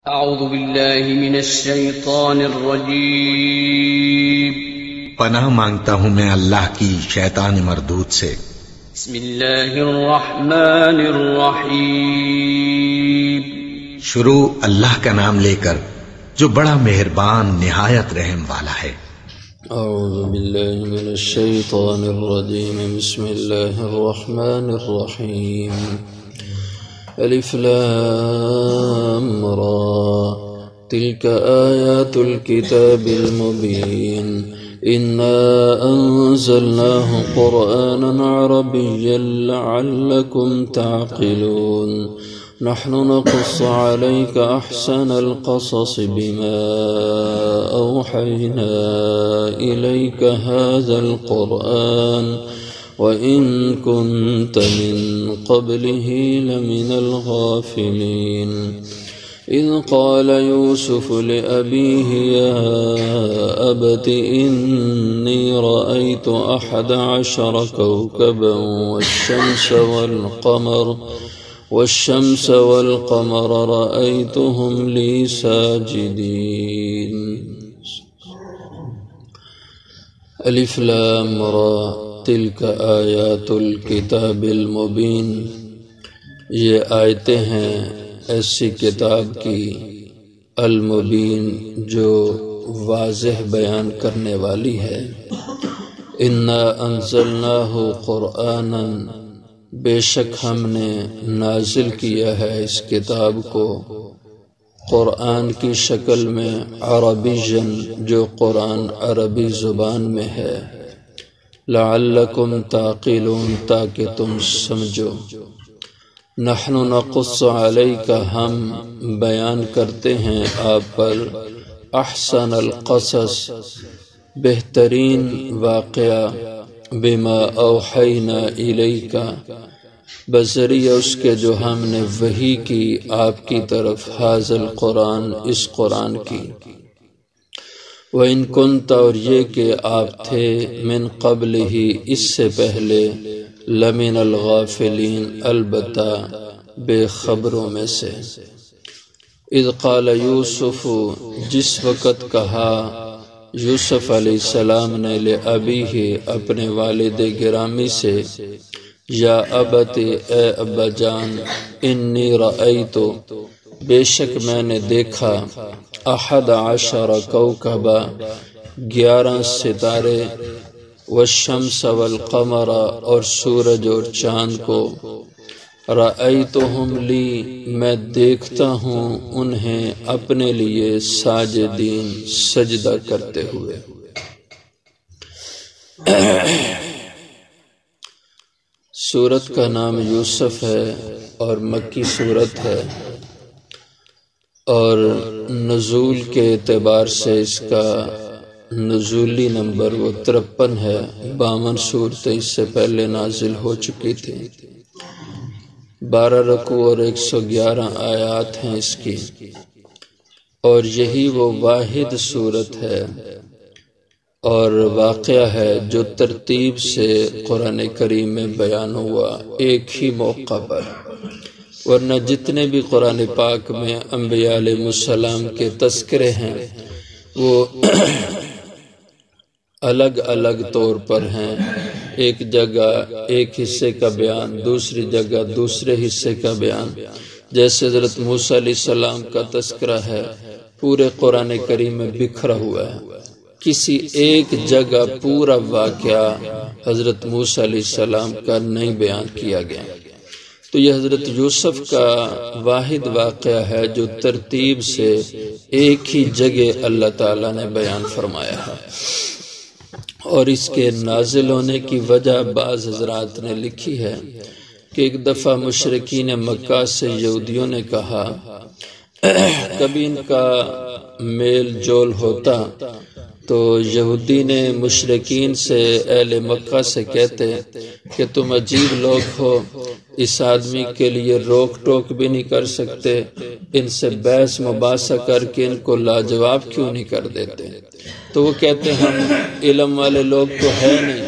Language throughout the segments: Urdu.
اعوذ باللہ من الشیطان الرجیم۔ پناہ مانگتا ہوں میں اللہ کی شیطان مردود سے۔ بسم اللہ الرحمن الرحیم۔ شروع اللہ کا نام لے کر جو بڑا مہربان نہایت رحم والا ہے۔ اعوذ باللہ من الشیطان الرجیم، بسم اللہ الرحمن الرحیم۔ الف لام را تلك آیات الكتاب المبین انا انزلناه قرآنا عربیا لعلکم تعقلون نحن نقص عليك أحسن القصص بما أوحينا إليك هذا القرآن وإن كنت من قبله لمن الغافلين إذ قال يوسف لأبيه يا أبت إني رأيت 11 كوكبا والشمس والقمر رأيتهم لي ساجدين الف لام را تلك آیات الکتاب المبین، یہ آیتیں ہیں ایسی کتاب کی المبین جو واضح بیان کرنے والی ہے۔ انا انزلناہ قرآنا، بے شک ہم نے نازل کیا ہے اس کتاب کو قرآن کی شکل میں، عربیًا جو قرآن عربی زبان میں ہے، لعلکم تعقلون تاکہ تم سمجھو۔ نحن نقص علیک، ہم بیان کرتے ہیں آپ پر، احسن القصص بہترین واقعہ، بما اوحینا الیک بذریعہ اس کے جو ہم نے وحی کی آپ کی طرف، ھذا القرآن اس قرآن کی، وَإِن كُنْتَ اور یہ کہ آپ تھے، من قبل ہی اس سے پہلے، لمن الغافلین البتہ بے خبروں میں سے۔ اذ قال یوسف، جس وقت کہا یوسف علیہ السلام نے، لأبیہ اپنے والد گرامی سے، یا ابت اے ابا جان، انی رأیت بے شک میں نے دیکھا، 11 کوکبا 11 ستارے، والشمس والقمر اور سورج اور چاند کو، رأیتہم لی میں دیکھتا ہوں انہیں اپنے لیے، ساجدین سجدہ کرتے ہوئے۔ سورت کا نام یوسف ہے اور مکی سورت ہے، اور نزول کے اعتبار سے اس کا نزولی نمبر وہ 53 ہے۔ 52 صورتیں اس سے پہلے نازل ہو چکی تھی، 12 رکوع اور 111 آیات ہیں اس کی، اور یہی وہ واحد صورت ہے اور واقعہ ہے جو ترتیب سے قرآن کریم میں بیان ہوا ایک ہی موقع پر، ورنہ جتنے بھی قرآن پاک میں انبیاء علیہ السلام کے تذکرے ہیں وہ الگ الگ طور پر ہیں، ایک جگہ ایک حصے کا بیان، دوسری جگہ دوسرے حصے کا بیان، جیسے حضرت موسیٰ علیہ السلام کا تذکرہ ہے پورے قرآن کریم میں بکھرا ہوا ہے، کسی ایک جگہ پورا واقعہ حضرت موسیٰ علیہ السلام کا نہیں بیان کیا گیا۔ تو یہ حضرت یوسف کا واحد واقعہ ہے جو ترتیب سے ایک ہی جگہ اللہ تعالیٰ نے بیان فرمایا ہے، اور اس کے نازل ہونے کی وجہ بعض حضرات نے لکھی ہے کہ ایک دفعہ مشرکین مکہ سے یہودیوں نے کہا، کبھی ان کا میل جول ہوتا تو یہودی نے مشرکین سے، اہل مکہ سے کہتے کہ تم عجیب لوگ ہو، اس آدمی کے لیے روک ٹوک بھی نہیں کر سکتے، ان سے بحث مباحثہ کر کے ان کو لاجواب کیوں نہیں کر دیتے؟ تو وہ کہتے ہم علم والے لوگ تو ہے نہیں،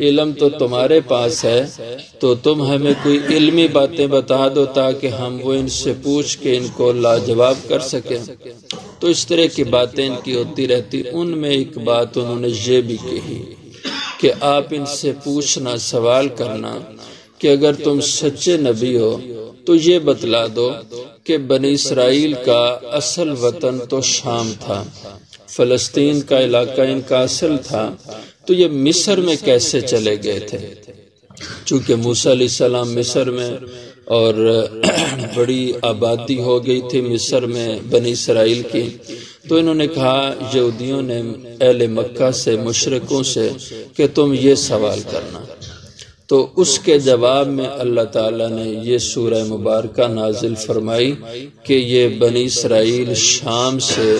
علم تو تمہارے پاس ہے، تو تم ہمیں کوئی علمی باتیں بتا دو تاکہ ہم وہ ان سے پوچھ کے ان کو لاجواب کر سکیں۔ تو اس طرح کی باتیں ان کی ہوتی رہتی۔ ان میں ایک بات انہوں نے یہ بھی کہی کہ آپ ان سے پوچھنا، سوال کرنا کہ اگر تم سچے نبی ہو تو یہ بتلا دو کہ بنی اسرائیل کا اصل وطن تو شام تھا، فلسطین کا علاقہ ان کا اصل تھا، تو یہ مصر میں کیسے چلے گئے تھے؟ چونکہ موسیٰ علیہ السلام مصر میں اور بڑی آبادی ہو گئی تھی مصر میں بنی اسرائیل کی، تو انہوں نے کہا یہودیوں نے اہل مکہ سے، مشرکوں سے، کہ تم یہ سوال کرنا۔ تو اس کے جواب میں اللہ تعالیٰ نے یہ سورہ مبارکہ نازل فرمائی کہ یہ بنی اسرائیل شام سے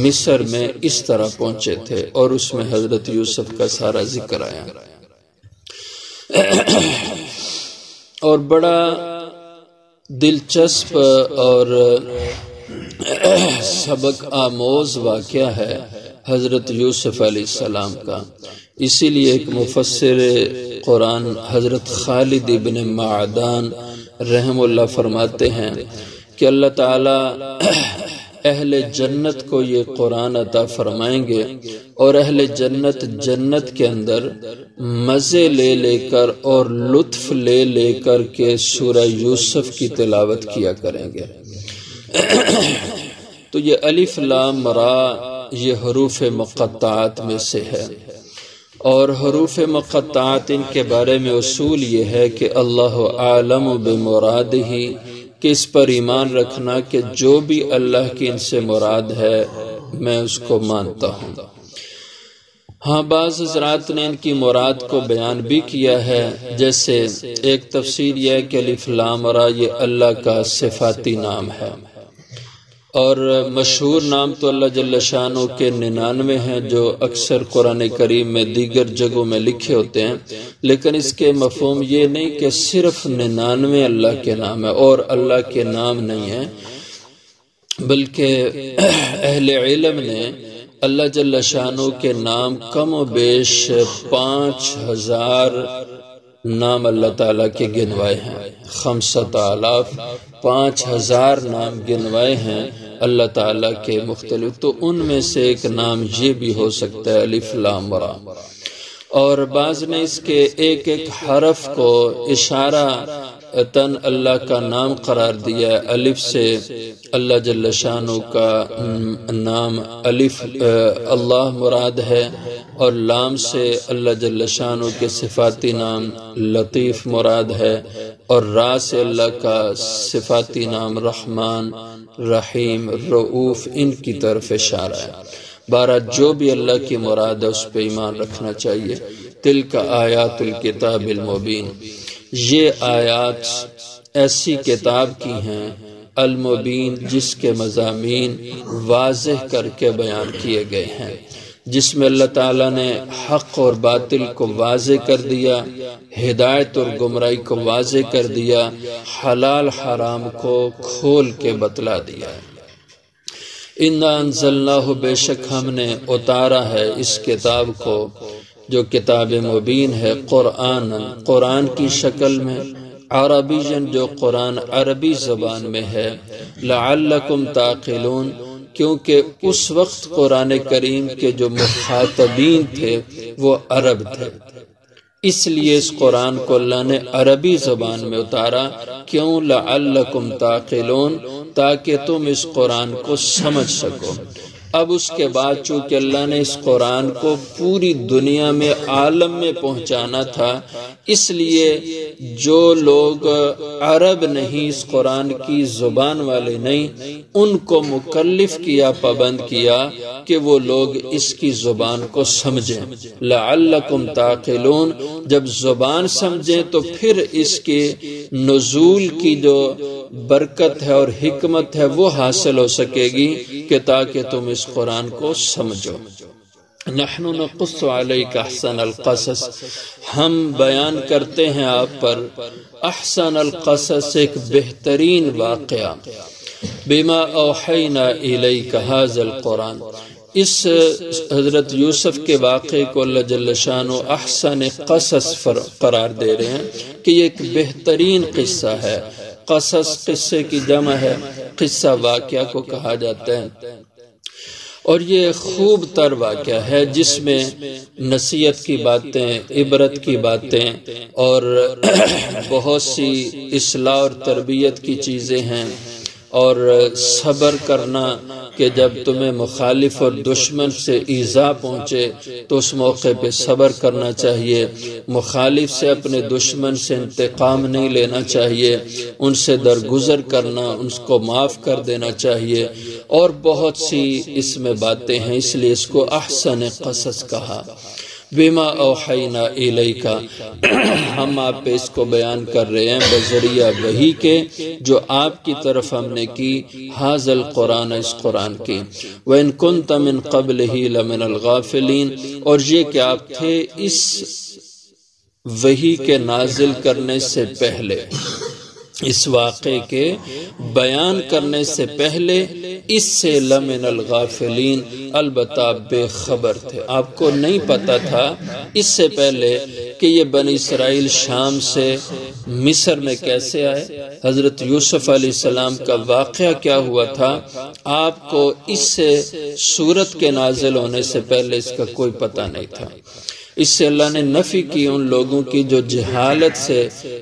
مصر میں اس طرح پہنچے تھے، اور اس میں حضرت یوسف کا سارا ذکر آیا۔ اور بڑا دلچسپ اور سبق آموز واقعہ ہے حضرت یوسف علیہ السلام کا۔ اسی لیے ایک مفسر قرآن حضرت خالد ابن معدان رحم اللہ فرماتے ہیں کہ اللہ تعالیٰ اہل جنت کو یہ قرآن عطا فرمائیں گے، اور اہل جنت جنت کے اندر مزے لے لے کر اور لطف لے لے کر کے سورہ یوسف کی تلاوت کیا کریں گے۔ تو یہ الف لام را یہ حروف مقطعات میں سے ہے، اور حروف مقطعات ان کے بارے میں اصول یہ ہے کہ اللہ عالم بمرادہ، کہ اس پر ایمان رکھنا کہ جو بھی اللہ کی ان سے مراد ہے میں اس کو مانتا ہوں۔ ہاں بعض حضرات نے ان کی مراد کو بیان بھی کیا ہے، جیسے ایک تفسیر یہ ہے کہ الف لام را یہ اللہ کا صفاتی نام ہے، اور مشہور نام تو اللہ جل شانہ کے 99 ہیں جو اکثر قرآن کریم میں دیگر جگہوں میں لکھے ہوتے ہیں، لیکن اس کے مفہوم یہ نہیں کہ صرف 99 اللہ کے نام ہے اور اللہ کے نام نہیں ہیں، بلکہ اہل علم نے اللہ جل شانہ کے نام کم و بیش 5000 نام اللہ تعالیٰ کے گنوائے ہیں، 5000 نام گنوائے ہیں اللہ تعالیٰ کے مختلف، تو ان میں سے ایک نام یہ بھی ہو سکتا ہے الف لام را۔ اور بعض نے اس کے ایک ایک حرف کو اشارہ تن اللہ کا نام قرار دیا ہے۔ الف سے اللہ جل شانہ کا نام الف اللہ مراد ہے، اور لام سے اللہ جل شانہ کے صفاتی نام لطیف مراد ہے، اور را سے اللہ کا صفاتی نام رحمان، رحیم، رؤوف ان کی طرف اشارہ ہے۔ بارہ جو بھی اللہ کی مراد ہے اس پہ ایمان رکھنا چاہیے۔ تلک آیات الکتاب المبین، یہ آیات ایسی کتاب کی ہیں المبین جس کے مضامین واضح کر کے بیان کیے گئے ہیں، جس میں اللہ تعالیٰ نے حق اور باطل کو واضح کر دیا، ہدایت اور گمراہی کو واضح کر دیا، حلال حرام کو کھول کے بتلا دیا ہے۔ اِنَّا أَنزَلْنَاهُ، بے شک ہم نے اتارا ہے اس کتاب کو جو کتاب مبین ہے، قرآن کی شکل میں، عربیًا جو قرآن عربی زبان میں ہے، لعلکم تعقلون، کیونکہ اس وقت قرآن کریم کے جو مخاطبین تھے وہ عرب تھے، اس لیے اس قرآن کو اللہ نے عربی زبان میں اتارا۔ کیوں؟ لعلکم تعقلون، تاکہ تم اس قرآن کو سمجھ سکو۔ اب اس کے بعد چونکہ اللہ نے اس قرآن کو پوری دنیا میں عالم میں پہنچانا تھا، اس لیے جو لوگ عرب نہیں، اس قرآن کی زبان والے نہیں، ان کو مکلف کیا، پابند کیا کہ وہ لوگ اس کی زبان کو سمجھیں۔ لعلکم تعقلون، جب زبان سمجھیں تو پھر اس کے نزول کی جو برکت ہے اور حکمت ہے وہ حاصل ہو سکے گی کہ تاکہ تم اس قرآن کو سمجھو۔ نحن نقص علیک احسن القصص، ہم بیان کرتے ہیں آپ پر احسن القصص، ایک بہترین واقعہ، بما اوحینا الیک ھذا القرآن، اس حضرت یوسف کے واقعے کو اللہ جل شانہ احسن قصص قرار دے رہے ہیں کہ یہ ایک بہترین قصہ ہے۔ قصص قصے کی جمع ہے، قصہ واقعہ کو کہا جاتا ہے، اور یہ خوب تر واقعہ ہے جس میں نصیحت کی باتیں، عبرت کی باتیں اور بہت سی اصلاح اور تربیت کی چیزیں ہیں، اور صبر کرنا کہ جب تمہیں مخالف اور دشمن سے ایذا پہنچے تو اس موقع پہ صبر کرنا چاہیے، مخالف سے اپنے دشمن سے انتقام نہیں لینا چاہیے، ان سے درگزر کرنا، ان کو معاف کر دینا چاہیے، اور بہت سی اس میں باتیں ہیں، اس لیے اس کو احسن قصص کہا۔ بما اوحینا الیک، ہم آپ پہ اس کو بیان کر رہے ہیں بذریعہ وحی کے جو آپ کی طرف ہم نے کی، ھذا القرآن، اس قرآن کی، وَإِن كُنْتَ مِن قَبْلِهِ لَمِنَ الْغَافِلِينَ، اور یہ کہ آپ تھے اس وحی کے نازل کرنے سے پہلے، اس واقعے کے بیان کرنے سے پہلے اس سے لمن الغافلین، البتہ بے خبر تھے، آپ کو نہیں پتا تھا اس سے پہلے کہ یہ بنی اسرائیل شام سے مصر میں کیسے آئے، حضرت یوسف علیہ السلام کا واقعہ کیا ہوا تھا، آپ کو اس سے سورت کے نازل ہونے سے پہلے اس کا کوئی پتہ نہیں تھا۔ اس سے اللہ نے نفی کی ان لوگوں کی جو جہالت سے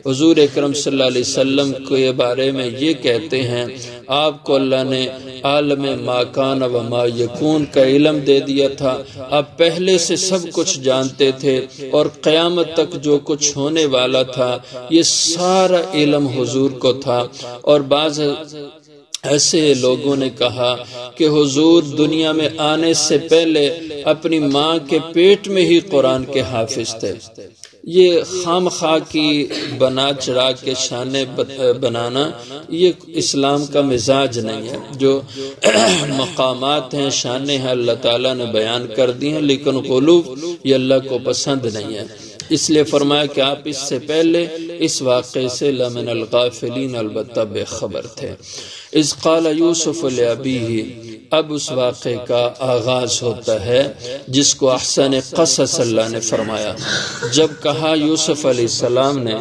حضور اکرم صلی اللہ علیہ وسلم کے بارے میں یہ کہتے ہیں، آپ کو اللہ نے عالم ما کان و ما یکون کا علم دے دیا تھا، آپ پہلے سے سب کچھ جانتے تھے، اور قیامت تک جو کچھ ہونے والا تھا یہ سارا علم حضور کو تھا۔ اور بعض ایسے لوگوں نے کہا کہ حضور دنیا میں آنے سے پہلے اپنی ماں کے پیٹ میں ہی قرآن کے حافظ تھے۔ یہ خام خواہ کی بنا چڑھا کے شانے بنانا یہ اسلام کا مزاج نہیں ہے۔ جو مقامات ہیں، شانے ہیں، اللہ تعالیٰ نے بیان کر دی ہیں، لیکن غلو یہ اللہ کو پسند نہیں ہے، اس لیے فرمایا کہ آپ اس سے پہلے اس واقعے سے لمن الغافلین، البتہ بے خبر تھے۔ اذ قال یوسف لابیہ، اب اس واقعے کا آغاز ہوتا ہے جس کو احسن قصص اللہ نے فرمایا۔ جب کہا یوسف علیہ السلام نے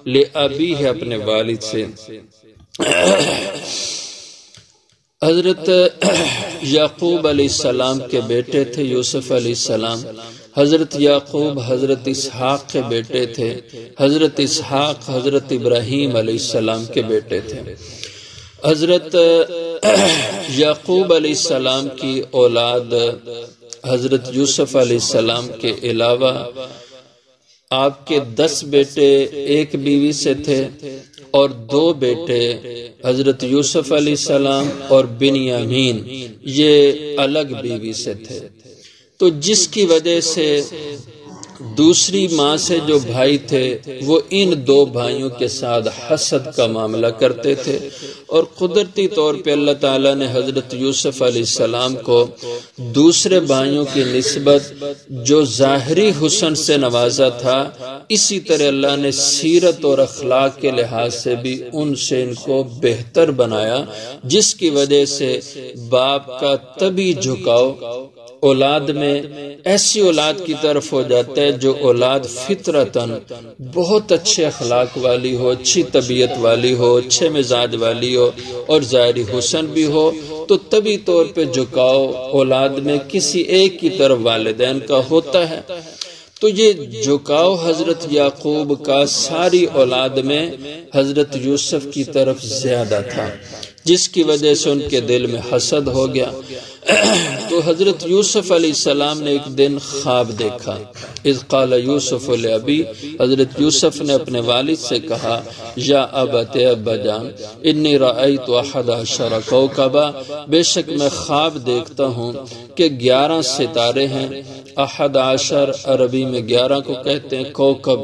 لابیہ، اپنے والد سے، حضرت یعقوب علیہ السلام کے بیٹے تھے یوسف علیہ السلام، حضرت یعقوب حضرت اسحاق کے بیٹے تھے، حضرت اسحاق حضرت ابراہیم علیہ السلام کے بیٹے تھے۔ حضرت یعقوب علیہ السلام کی اولاد حضرت یوسف علیہ السلام کے علاوہ آپ کے 10 بیٹے ایک بیوی سے تھے، اور 2 بیٹے حضرت یوسف علیہ السلام اور بنیامین یہ الگ بیوی سے تھے، تو جس کی وجہ سے دوسری ماں سے جو بھائی تھے وہ ان 2 بھائیوں کے ساتھ حسد کا معاملہ کرتے تھے، اور قدرتی طور پہ اللہ تعالیٰ نے حضرت یوسف علیہ السلام کو دوسرے بھائیوں کی نسبت جو ظاہری حسن سے نوازا تھا، اسی طرح اللہ نے سیرت اور اخلاق کے لحاظ سے بھی ان سے ان کو بہتر بنایا، جس کی وجہ سے باپ کا طبی جھکاؤ اولاد میں ایسی اولاد کی طرف ہو جاتا ہے جو اولاد فطرتاً بہت اچھے اخلاق والی ہو، اچھی طبیعت والی ہو، اچھے مزاج والی ہو، اور ظاہری حسن بھی ہو، تو طبی طور پہ جھکاؤ اولاد میں کسی ایک کی طرف والدین کا ہوتا ہے۔ تو یہ جھکاؤ حضرت یعقوب کا ساری اولاد میں حضرت یوسف کی طرف زیادہ تھا، جس کی وجہ سے ان کے دل میں حسد ہو گیا۔ تو حضرت یوسف علیہ السلام نے ایک دن خواب دیکھا۔ اذ قال یوسف لابی، حضرت یوسف نے اپنے والد سے کہا، یا ابت، ابا جان، انی رأیت 11 کوکبا، بے شک میں خواب دیکھتا ہوں کہ 11 ستارے ہیں۔ 11 عربی میں 11 کو کہتے ہیں کوکب،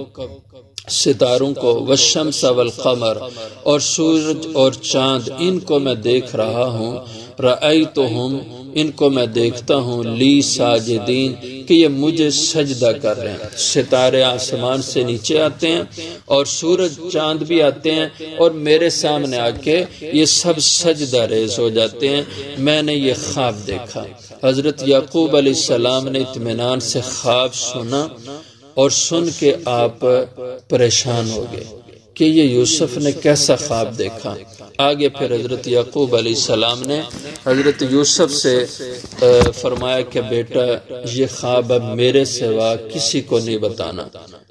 ستاروں کو، والشمس والقمر، اور سورج اور چاند، ان کو میں دیکھ رہا ہوں، رأیتہم، ان کو میں دیکھتا ہوں، لی ساجدین، کہ یہ مجھے سجدہ کر رہے ہیں۔ ستارے آسمان سے نیچے آتے ہیں اور سورج چاند بھی آتے ہیں اور میرے سامنے آ کے یہ سب سجدہ ریز ہو جاتے ہیں۔ میں نے یہ خواب دیکھا۔ حضرت یعقوب علیہ السلام نے اطمینان سے خواب سنا اور سن کے آپ پریشان ہو گئے کہ یہ یوسف نے کیسا خواب دیکھا۔ آگے پھر حضرت یعقوب علیہ السلام نے حضرت یوسف سے فرمایا کہ بیٹا یہ خواب اب میرے سوا کسی کو نہیں بتانا،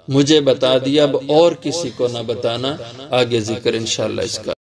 مجھے بتا دیا، اب اور کسی کو نہ بتانا۔ آگے ذکر انشاءاللہ اس کا۔